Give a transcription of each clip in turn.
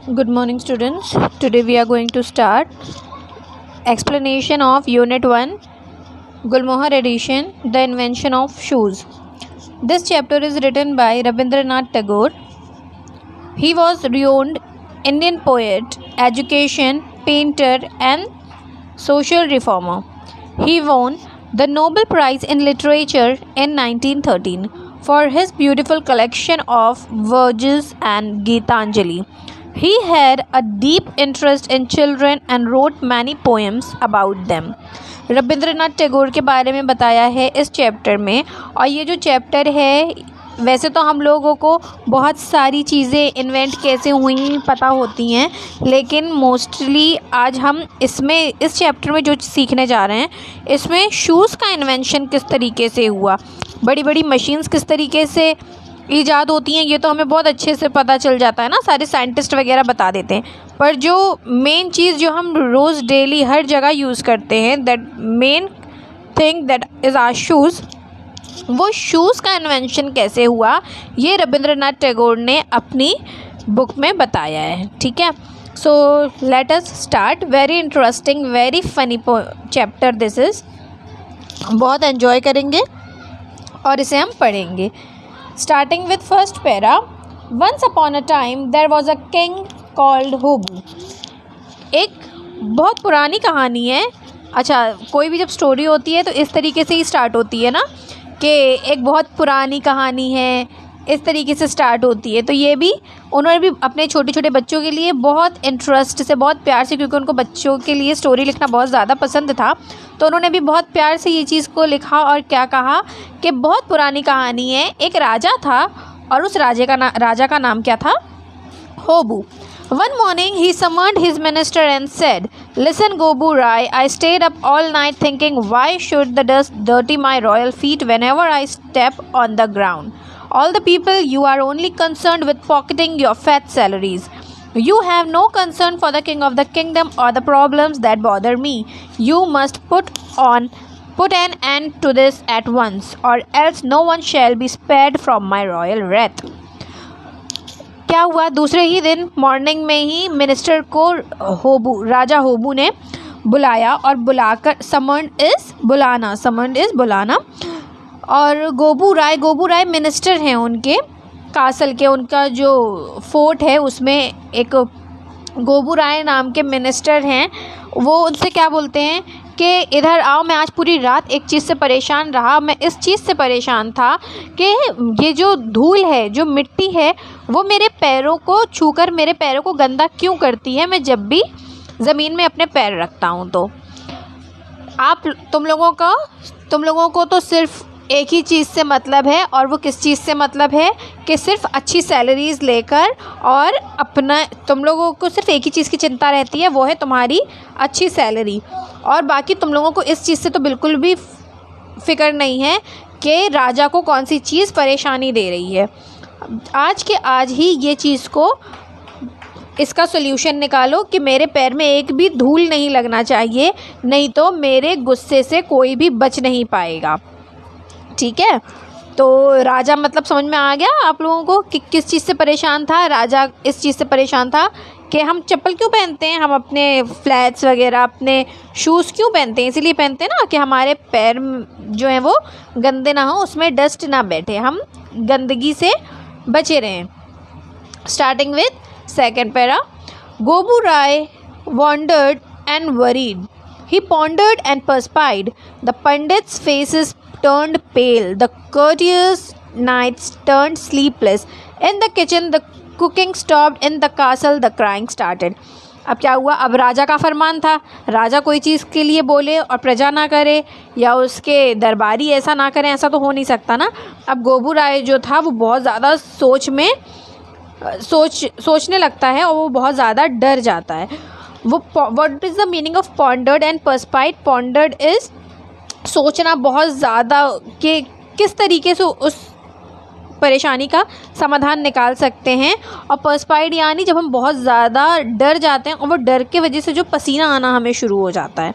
Good morning, students. Today we are going to start explanation of Unit 1, Gulmohar edition, The Invention of Shoes. This chapter is written by Rabindranath Tagore. He was renowned Indian poet, education, painter and social reformer. He won the Nobel Prize in Literature in 1913 for his beautiful collection of verses and Gitanjali. He had a deep interest in children and wrote many poems about them. Rabindranath Tagore के बारे में बताया है इस chapter में। और ये जो चैप्टर है, वैसे तो हम लोगों को बहुत सारी चीज़ें इन्वेंट कैसे हुई पता होती हैं, लेकिन मोस्टली आज हम इस चैप्टर में जो सीखने जा रहे हैं, इसमें शूज़ का इन्वेंशन किस तरीके से हुआ, बड़ी बड़ी मशीन्स किस तरीके से ईजाद होती हैं, ये तो हमें बहुत अच्छे से पता चल जाता है ना, सारे साइंटिस्ट वगैरह बता देते हैं। पर जो मेन चीज़ जो हम रोज़ डेली हर जगह यूज़ करते हैं, that main thing that is our shoes, वो शूज़ का इन्वेंशन कैसे हुआ, ये रविंद्रनाथ टैगोर ने अपनी बुक में बताया है। ठीक है, so let us start. Very interesting, very funny chapter this is. बहुत एंजॉय करेंगे और इसे हम पढ़ेंगे। Starting with first para, once upon a time there was a king called Hobu. एक बहुत पुरानी कहानी है। अच्छा, कोई भी जब स्टोरी होती है तो इस तरीके से ही स्टार्ट होती है ना, कि एक बहुत पुरानी कहानी है, इस तरीके से स्टार्ट होती है। तो ये भी उन्होंने भी अपने छोटे छोटे बच्चों के लिए बहुत इंटरेस्ट से, बहुत प्यार से, क्योंकि उनको बच्चों के लिए स्टोरी लिखना बहुत ज़्यादा पसंद था, तो उन्होंने भी बहुत प्यार से ये चीज़ को लिखा और क्या कहा कि बहुत पुरानी कहानी है। एक राजा था और उस राजा का नाम क्या था? होबू। One morning he summoned his minister and said, "Listen, Gobu Rai, I stayed up all night thinking, why should the dust dirty my royal feet whenever I step on the ground? All the people, you are only concerned with pocketing your fat salaries. You have no concern for the king of the kingdom or the problems that bother me. You must put an end to this at once, or else no one shall be spared from my royal wrath." क्या हुआ? दूसरे ही दिन morning में ही minister को राजा होबू ने बुलाया और बुलाकर, समन्ड इज़ बुलाना, और गोबू राय मिनिस्टर हैं उनके कासल के, उनका जो फोर्ट है उसमें एक गोबू राय नाम के मिनिस्टर हैं। वो उनसे क्या बोलते हैं कि इधर आओ, मैं आज पूरी रात एक चीज़ से परेशान रहा। मैं इस चीज़ से परेशान था कि ये जो धूल है, जो मिट्टी है, वो मेरे पैरों को छूकर मेरे पैरों को गंदा क्यों करती है, मैं जब भी ज़मीन में अपने पैर रखता हूँ। तो तुम लोगों को तो सिर्फ एक ही चीज़ से मतलब है, और वो किस चीज़ से मतलब है कि सिर्फ अच्छी सैलरीज़ लेकर, और तुम लोगों को सिर्फ एक ही चीज़ की चिंता रहती है, वो है तुम्हारी अच्छी सैलरी, और बाकी तुम लोगों को इस चीज़ से तो बिल्कुल भी फ़िक्र नहीं है कि राजा को कौन सी चीज़ परेशानी दे रही है। आज के आज ही ये चीज़ को, इसका सोल्यूशन निकालो कि मेरे पैर में एक भी धूल नहीं लगना चाहिए, नहीं तो मेरे गुस्से से कोई भी बच नहीं पाएगा। ठीक है, तो राजा मतलब समझ में आ गया आप लोगों को कि किस चीज़ से परेशान था। राजा इस चीज़ से परेशान था कि हम चप्पल क्यों पहनते हैं, हम अपने फ्लैट्स वगैरह, अपने शूज़ क्यों पहनते हैं? इसीलिए पहनते हैं ना कि हमारे पैर जो हैं वो गंदे ना हो, उसमें डस्ट ना बैठे, हम गंदगी से बचे रहें। Starting with second para. Gobu Rai wondered and worried, he pondered and perspired. The pandits' faces turned pale, the courtiers' nights turned sleepless. In the kitchen the cooking stopped, in the castle the crying started. अब क्या हुआ? अब राजा का फरमान था, राजा कोई चीज़ के लिए बोले और प्रजा ना करे, या उसके दरबारी ऐसा ना करें, ऐसा तो हो नहीं सकता ना। अब गोबू राय जो था वो बहुत ज़्यादा सोचने लगता है, और वो बहुत ज़्यादा डर जाता है। वो what is the meaning of pondered and perspired? Pondered is सोचना बहुत ज़्यादा कि किस तरीके से उस परेशानी का समाधान निकाल सकते हैं, और पर्सपाइड यानी जब हम बहुत ज़्यादा डर जाते हैं और वो डर के वजह से जो पसीना आना हमें शुरू हो जाता है,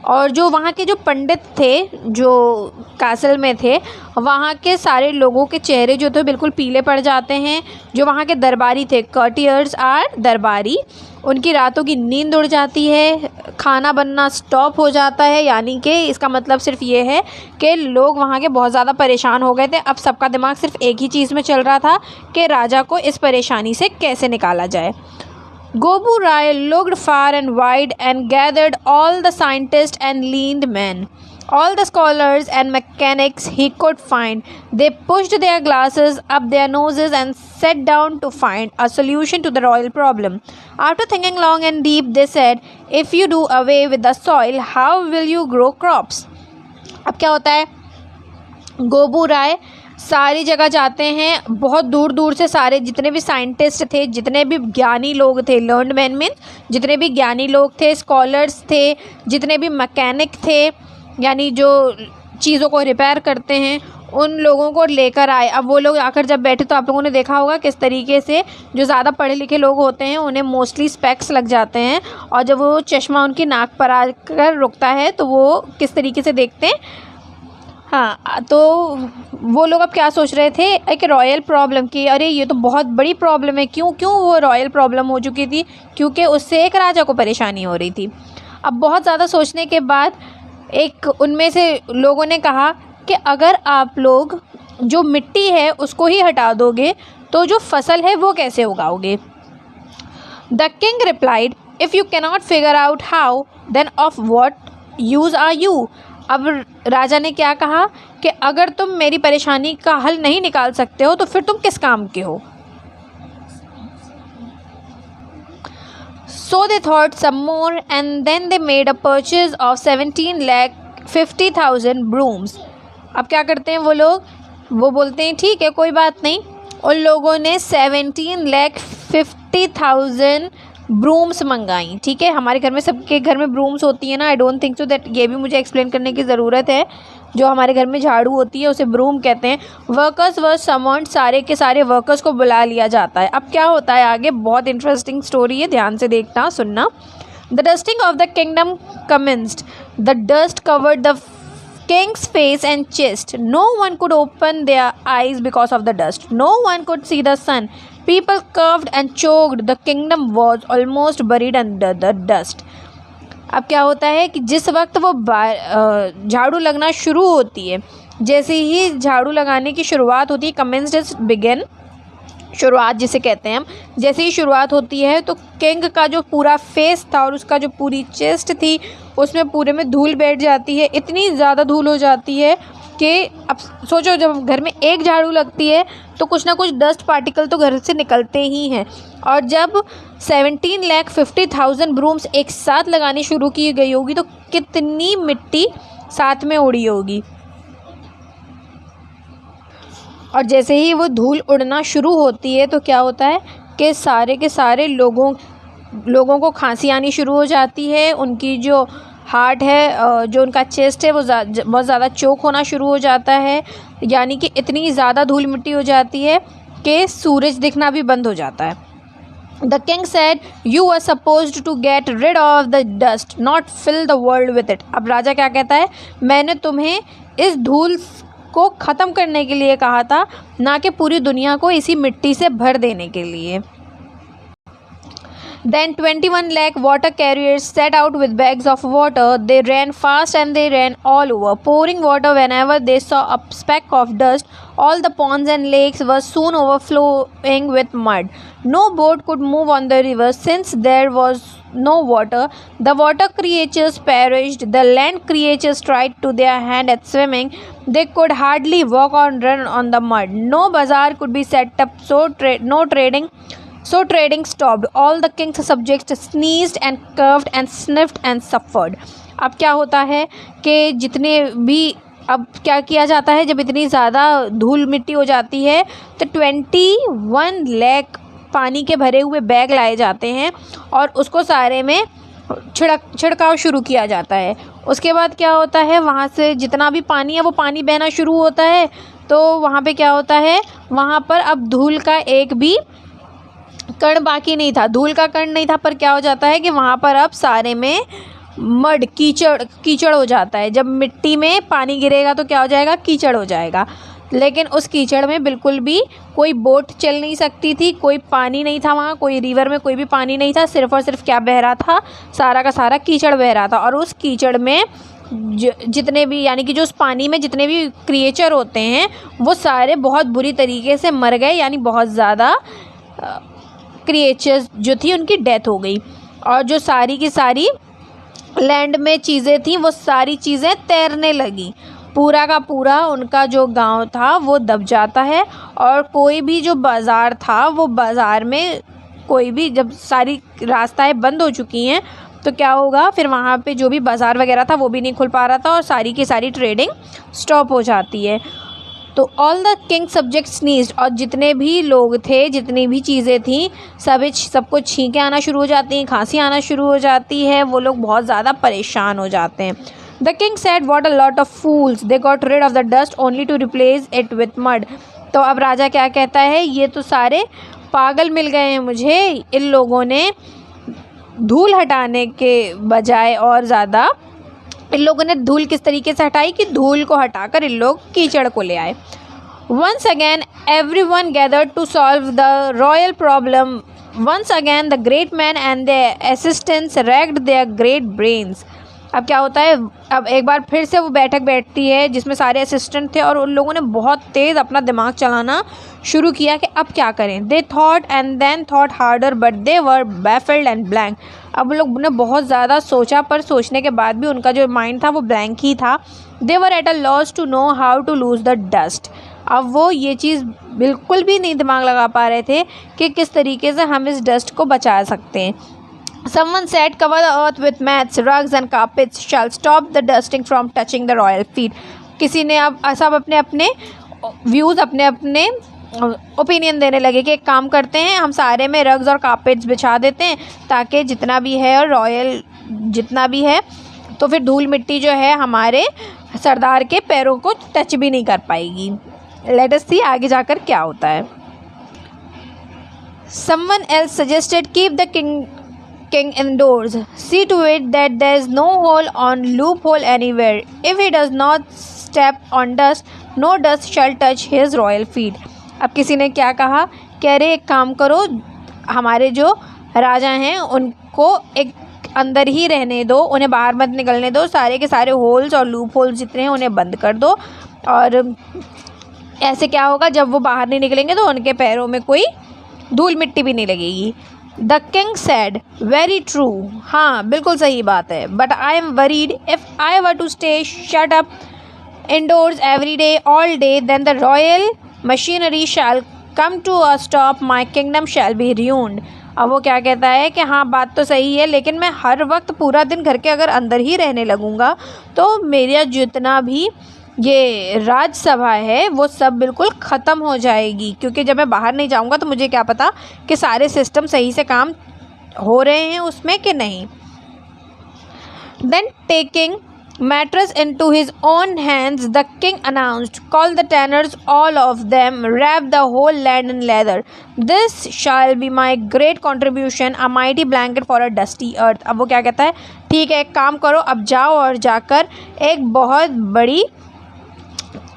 और जो वहाँ के जो पंडित थे जो कासल में थे, वहाँ के सारे लोगों के चेहरे जो थे बिल्कुल पीले पड़ जाते हैं। जो वहाँ के दरबारी थे, कॉर्टियर्स आर दरबारी, उनकी रातों की नींद उड़ जाती है, खाना बनना स्टॉप हो जाता है। यानी कि इसका मतलब सिर्फ ये है कि लोग वहाँ के बहुत ज़्यादा परेशान हो गए थे। अब सबका दिमाग सिर्फ एक ही चीज़ में चल रहा था कि राजा को इस परेशानी से कैसे निकाला जाए। Gobu Rai looked far and wide and gathered all the scientists and learned men, all the scholars and mechanics he could find. They pushed their glasses up their noses and sat down to find a solution to the royal problem. After thinking long and deep, they said, "If you do away with the soil, how will you grow crops?" अब क्या होता है, गोबू राय सारी जगह जाते हैं, बहुत दूर दूर से सारे जितने भी साइंटिस्ट थे, जितने भी ज्ञानी लोग थे, लर्नड मैन मीन जितने भी ज्ञानी लोग थे, स्कॉलर्स थे, जितने भी मैकेनिक थे यानी जो चीज़ों को रिपेयर करते हैं, उन लोगों को लेकर आए। अब वो लोग आकर जब बैठे तो आप लोगों ने देखा होगा किस तरीके से जो ज़्यादा पढ़े लिखे लोग होते हैं उन्हें मोस्टली स्पेक्स लग जाते हैं, और जब वो चश्मा उनकी नाक पर आकर रुकता है तो वो किस तरीके से देखते हैं। हाँ, तो वो लोग अब क्या सोच रहे थे, एक रॉयल प्रॉब्लम की, अरे ये तो बहुत बड़ी प्रॉब्लम है। क्यों वो रॉयल प्रॉब्लम हो चुकी थी, क्योंकि उससे एक राजा को परेशानी हो रही थी। अब बहुत ज़्यादा सोचने के बाद एक उनमें से लोगों ने कहा कि अगर आप लोग जो मिट्टी है उसको ही हटा दोगे तो जो फसल है वो कैसे उगाओगे। The king replied, if you cannot figure out how then of what use are you. अब राजा ने क्या कहा कि अगर तुम मेरी परेशानी का हल नहीं निकाल सकते हो तो फिर तुम किस काम के हो। So they thought some more and then they made a purchase of 17,50,000 brooms. अब क्या करते हैं वो लोग, वो बोलते हैं ठीक है कोई बात नहीं। उन लोगों ने 17,50,000 ब्रूम्स मंगाई। ठीक है, हमारे घर में सबके घर में ब्रूम्स होती है ना, I don't think so that ये भी मुझे एक्सप्लेन करने की ज़रूरत है। जो हमारे घर में झाड़ू होती है उसे ब्रूम कहते हैं। वर्कर्स वर समन्ड, सारे के सारे वर्कर्स को बुला लिया जाता है। अब क्या होता है आगे, बहुत इंटरेस्टिंग स्टोरी है, ध्यान से देखना सुनना। The dusting of the kingdom commenced, the dust covered the king's face and chest. No one could open their eyes because of the dust. No one could see the sun. People coughed and choked. The kingdom was almost buried under the dust. अब क्या होता है कि जिस वक्त वो झाड़ू लगना शुरू होती है, जैसे ही झाड़ू लगाने की शुरुआत होती है, commenced is begin, शुरुआत जिसे कहते हैं हम, जैसे ही शुरुआत होती है तो किंग का जो पूरा फेस था और उसका जो पूरी चेस्ट थी उसमें पूरे में धूल बैठ जाती है। इतनी ज़्यादा धूल हो जाती है कि अब सोचो जब घर में एक झाड़ू लगती है तो कुछ ना कुछ डस्ट पार्टिकल तो घर से निकलते ही हैं। और जब 17,50,000 ब्रूम्स एक साथ लगानी शुरू की गई होगी तो कितनी मिट्टी साथ में उड़ी होगी। और जैसे ही वो धूल उड़ना शुरू होती है तो क्या होता है कि सारे के सारे लोगों को खांसी आनी शुरू हो जाती है। उनकी जो हार्ट है, जो उनका चेस्ट है, वो बहुत ज़्यादा चोक होना शुरू हो जाता है। यानी कि इतनी ज़्यादा धूल मिट्टी हो जाती है कि सूरज दिखना भी बंद हो जाता है। The king said, you are supposed to get rid of the dust, not fill the world with it. अब राजा क्या कहता है, मैंने तुम्हें इस धूल को ख़त्म करने के लिए कहा था, ना कि पूरी दुनिया को इसी मिट्टी से भर देने के लिए। Then 21 lakh water carriers set out with bags of water. They ran fast and they ran all over, pouring water whenever they saw a speck of dust. All the ponds and lakes were soon overflowing with mud. No boat could move on the river since there was no water. The water creatures perished. The land creatures tried to their hand at swimming. They could hardly walk or run on the mud. No bazaar could be set up, so trading stopped. All the king's subjects sneezed and coughed and sniffed and suffered. अब क्या होता है कि जितने भी, अब क्या किया जाता है जब इतनी ज़्यादा धूल मिट्टी हो जाती है तो 21 लाख पानी के भरे हुए बैग लाए जाते हैं और उसको सारे में छिड़काव शुरू किया जाता है। उसके बाद क्या होता है, वहाँ से जितना भी पानी है वो पानी बहना शुरू होता है। तो वहाँ पे क्या होता है, वहाँ पर अब धूल का एक भी कण बाकी नहीं था, धूल का कण नहीं था। पर क्या हो जाता है कि वहाँ पर अब सारे में मड कीचड़ हो जाता है। जब मिट्टी में पानी गिरेगा तो क्या हो जाएगा, कीचड़ हो जाएगा। लेकिन उस कीचड़ में बिल्कुल भी कोई बोट चल नहीं सकती थी, कोई पानी नहीं था वहाँ, कोई रिवर में कोई भी पानी नहीं था, सिर्फ़ और सिर्फ क्या बह रहा था, सारा का सारा कीचड़ बह रहा था। और उस कीचड़ में जितने भी, यानी कि जो उस पानी में जितने भी क्रिएचर होते हैं वो सारे बहुत बुरी तरीके से मर गए, यानी बहुत ज़्यादा क्रिएचर्स जो थी उनकी डेथ हो गई। और जो सारी की सारी लैंड में चीज़ें थी वो सारी चीज़ें तैरने लगी। पूरा का पूरा उनका जो गांव था वो दब जाता है। और कोई भी जो बाज़ार था वो बाज़ार में कोई भी, जब सारी रास्ताएं बंद हो चुकी हैं तो क्या होगा, फिर वहाँ पे जो भी बाज़ार वगैरह था वो भी नहीं खुल पा रहा था और सारी की सारी ट्रेडिंग स्टॉप हो जाती है। तो ऑल द किंग सब्जेक्ट्स स्नीज्ड, और जितने भी लोग थे, जितनी भी चीज़ें थी, सबको छींकें आना शुरू हो जाती हैं, खांसी आना शुरू हो जाती है, वो लोग बहुत ज़्यादा परेशान हो जाते हैं। The king said what a lot of fools, they got rid of the dust only to replace it with mud. तो अब राजा क्या कहता है, ये तो सारे पागल मिल गए हैं मुझे, इन लोगों ने धूल हटाने के बजाय और ज़्यादा इन लोगों ने धूल किस तरीके से हटाई कि धूल को हटाकर इन लोग कीचड़ को ले आए। Once again everyone gathered to solve the royal problem. Once again the great man and their assistants racked their great brains. अब क्या होता है, अब एक बार फिर से वो बैठक बैठती है जिसमें सारे असिस्टेंट थे और उन लोगों ने बहुत तेज़ अपना दिमाग चलाना शुरू किया कि अब क्या करें। They thought and then thought harder but they were baffled and blank. अब लोग ने बहुत ज़्यादा सोचा, पर सोचने के बाद भी उनका जो माइंड था वो ब्लैंक ही था। They were at a loss to know how to lose the dust. अब वो ये चीज़ बिल्कुल भी नहीं दिमाग लगा पा रहे थे कि किस तरीके से हम इस डस्ट को बचा सकते हैं। Someone said, cover the earth with mats, rugs and carpets shall stop the dusting from touching the royal feet. किसी ने अब सब अपने अपने व्यूज़, अपने अपने ओपिनियन देने लगे कि एक काम करते हैं, हम सारे में रग्स और कार्पेट्स बिछा देते हैं ताकि जितना भी है और रॉयल जितना भी है तो फिर धूल मिट्टी जो है हमारे सरदार के पैरों को टच भी नहीं कर पाएगी। लेट अस सी आगे जाकर क्या होता है। Someone else suggested, keep the king indoors. See to it that there is no hole or loophole anywhere. If he does not step on dust, no dust shall touch his royal feet. अब किसी ने क्या कहा कि अरे एक काम करो, हमारे जो राजा हैं उनको एक अंदर ही रहने दो, उन्हें बाहर मत निकलने दो, सारे के सारे होल्स और लूप होल्स जितने हैं उन्हें बंद कर दो। और ऐसे क्या होगा, जब वो बाहर नहीं निकलेंगे तो उनके पैरों में कोई धूल मिट्टी भी नहीं लगेगी। The king said, very true, हाँ बिल्कुल सही बात है, but I am worried if I were to stay shut up indoors every day all day then the royal machinery shall come to a stop, my kingdom shall be ruined. अब वो क्या कहता है कि हाँ बात तो सही है, लेकिन मैं हर वक्त पूरा दिन घर के अगर अंदर ही रहने लगूँगा तो मेरा जितना भी ये राज्यसभा है वो सब बिल्कुल ख़त्म हो जाएगी, क्योंकि जब मैं बाहर नहीं जाऊंगा तो मुझे क्या पता कि सारे सिस्टम सही से काम हो रहे हैं उसमें कि नहीं। Then taking matters into his own hands, the king announced, call the tanners, all of them, wrap the whole land in leather. This shall be my great contribution, a mighty blanket for a dusty earth. अब वो क्या कहता है, ठीक है एक काम करो, अब जाओ और जाकर एक बहुत बड़ी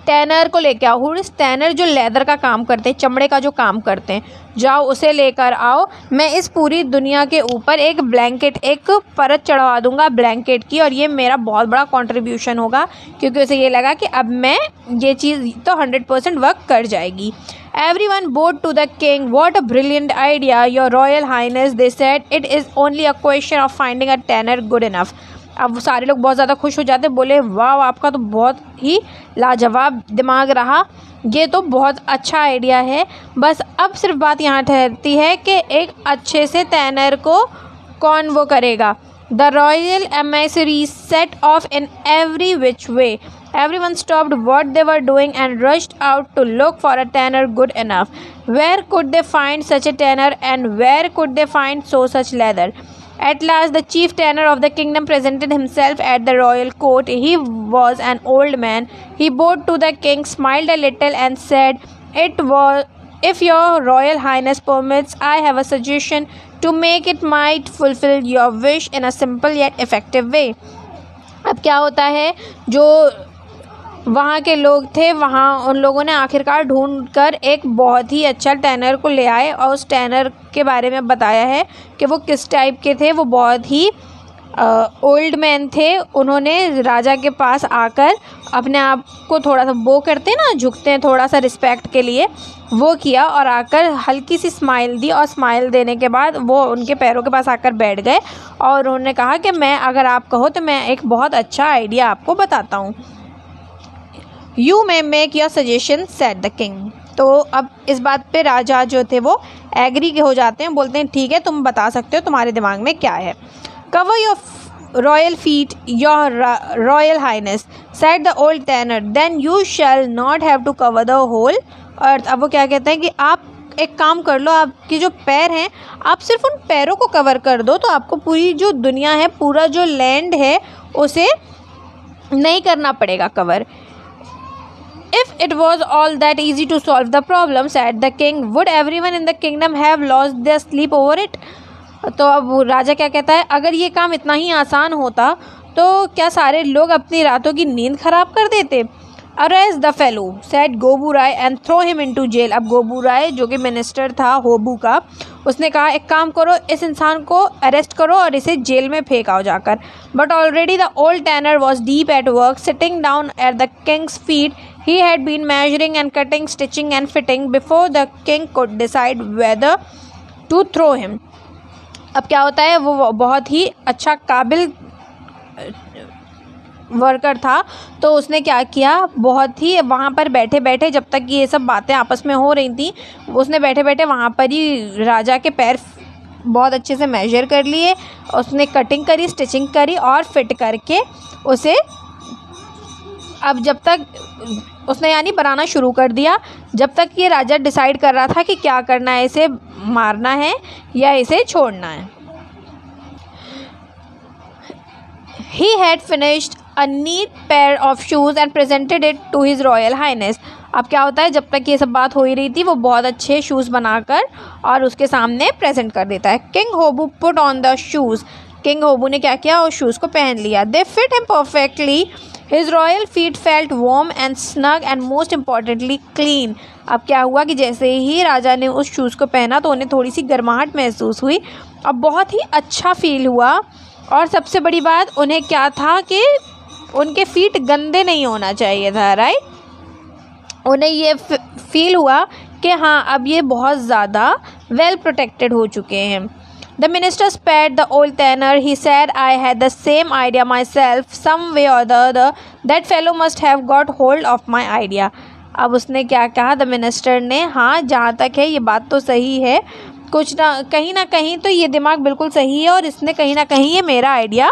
टैनर को लेके आओ। इस टैनर जो लेदर का काम करते हैं, चमड़े का जो काम करते हैं, जाओ उसे लेकर आओ। मैं इस पूरी दुनिया के ऊपर एक ब्लैंकेट, एक परत चढ़वा दूंगा ब्लैंकेट की, और ये मेरा बहुत बड़ा कंट्रीब्यूशन होगा, क्योंकि उसे ये लगा कि अब मैं ये चीज़ तो 100% वर्क कर जाएगी। Everyone bowed to the king. What a brilliant idea, your royal highness, they said. It is only a question of finding a tanner good enough. अब सारे लोग बहुत ज़्यादा खुश हो जाते, बोले वाह आपका तो बहुत ही लाजवाब दिमाग रहा, ये तो बहुत अच्छा आइडिया है। बस अब सिर्फ बात यहाँ ठहरती है कि एक अच्छे से टैनर को कौन वो करेगा। The royal ambassador set of in every which way. Everyone stopped what they were doing and rushed out to look for a tanner good enough. Where could they find such a tanner, and where could they find such leather? At last the chief tanner of the kingdom presented himself at the royal court. He was an old man. He bowed to the king, smiled a little and said, if your royal highness permits, I have a suggestion to make it might fulfill your wish in a simple yet effective way. अब क्या होता है, जो वहाँ के लोग थे, वहाँ उन लोगों ने आखिरकार ढूंढ कर एक बहुत ही अच्छा टैनर को ले आए और उस टैनर के बारे में बताया है कि वो किस टाइप के थे। वो बहुत ही ओल्ड मैन थे। उन्होंने राजा के पास आकर अपने आप को थोड़ा सा वो करते हैं ना, झुकते हैं थोड़ा सा रिस्पेक्ट के लिए, वो किया और आकर हल्की सी स्माइल दी और स्माइल देने के बाद वो उनके पैरों के पास आकर बैठ गए और उन्होंने कहा कि मैं, अगर आप कहो तो मैं एक बहुत अच्छा आइडिया आपको बताता हूँ। You may make your suggestion said the king. तो अब इस बात पे राजा जो थे वो एग्री हो जाते हैं, बोलते हैं ठीक है, तुम बता सकते हो, तुम्हारे दिमाग में क्या है। Cover your royal feet your royal highness said the old tanner, then you shall not have to cover the whole earth. अब वो क्या कहते हैं कि आप एक काम कर लो, आपके जो पैर हैं आप सिर्फ उन पैरों को कवर कर दो, तो आपको पूरी जो दुनिया है, पूरा जो लैंड है, उसे नहीं करना पड़ेगा cover. If it was all that easy to solve the problem, said the king, would everyone in the kingdom have lost their sleep over it? तो अब राजा क्या कहता है, अगर ये काम इतना ही आसान होता तो क्या सारे लोग अपनी रातों की नींद खराब कर देते। Arrest the fellow, said गोबू Rai, and throw him into jail. अब गोबू राय जो कि मिनिस्टर था होबू का, उसने कहा एक काम करो, इस इंसान को अरेस्ट करो और इसे जेल में फेंकाओ जाकर। But already the old tanner was deep at work, sitting down at the king's feet. He had been measuring and cutting, stitching and fitting before the king could decide whether to throw him. अब क्या होता है, वो बहुत ही अच्छा काबिल worker था, तो उसने क्या किया, बहुत ही वहाँ पर बैठे बैठे, जब तक ये सब बातें आपस में हो रही थी, उसने बैठे बैठे वहाँ पर ही राजा के पैर बहुत अच्छे से मेजर कर लिए, उसने कटिंग करी, स्टिचिंग करी और फिट करके उसे, अब जब तक उसने यानी बनाना शुरू कर दिया, जब तक ये राजा डिसाइड कर रहा था कि क्या करना है, इसे मारना है या इसे छोड़ना है। He had finished a neat pair of shoes and presented it to his royal highness. अब क्या होता है, जब तक ये सब बात हो ही रही थी, वो बहुत अच्छे शूज़ बनाकर और उसके सामने प्रेजेंट कर देता है। King Hobu put on the shoes. King Hobu ने क्या किया, उस शूज़ को पहन लिया। They fit him perfectly. His royal feet felt warm and snug and most importantly clean. अब क्या हुआ कि जैसे ही राजा ने उस शूज़ को पहना तो उन्हें थोड़ी सी गर्माहट महसूस हुई, अब बहुत ही अच्छा फील हुआ। और सबसे बड़ी बात, उन्हें क्या था कि उनके फीट गंदे नहीं होना चाहिए था, राइट। उन्हें ये फील हुआ कि हाँ, अब ये बहुत ज़्यादा वेल प्रोटेक्टेड हो चुके हैं। The minister spared the old tanner. He said, I had the same idea myself. Some way or the other, that fellow must have got hold of my idea. अब उसने क्या कहा, द मिनिस्टर ने, हाँ जहाँ तक है ये बात तो सही है, कुछ ना कहीं तो ये दिमाग बिल्कुल सही है और इसने कहीं ना कहीं ये मेरा आइडिया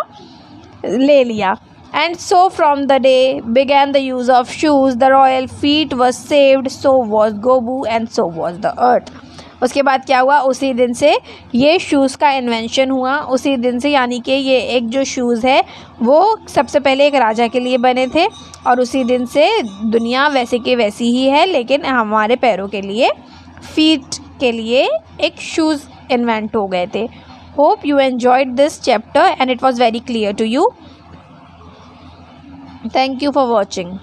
ले लिया। And so from the day began the use of shoes. The royal feet was saved. So was Gobu and so was the earth. उसके बाद क्या हुआ, उसी दिन से ये शूज़ का इन्वेंशन हुआ। उसी दिन से, यानी कि ये एक जो शूज़ है वो सबसे पहले एक राजा के लिए बने थे और उसी दिन से दुनिया वैसे की वैसी ही है, लेकिन हमारे पैरों के लिए, फीट के लिए एक शूज़ इन्वेंट हो गए थे। Hope you enjoyed this chapter and it was very clear to you. Thank you for watching.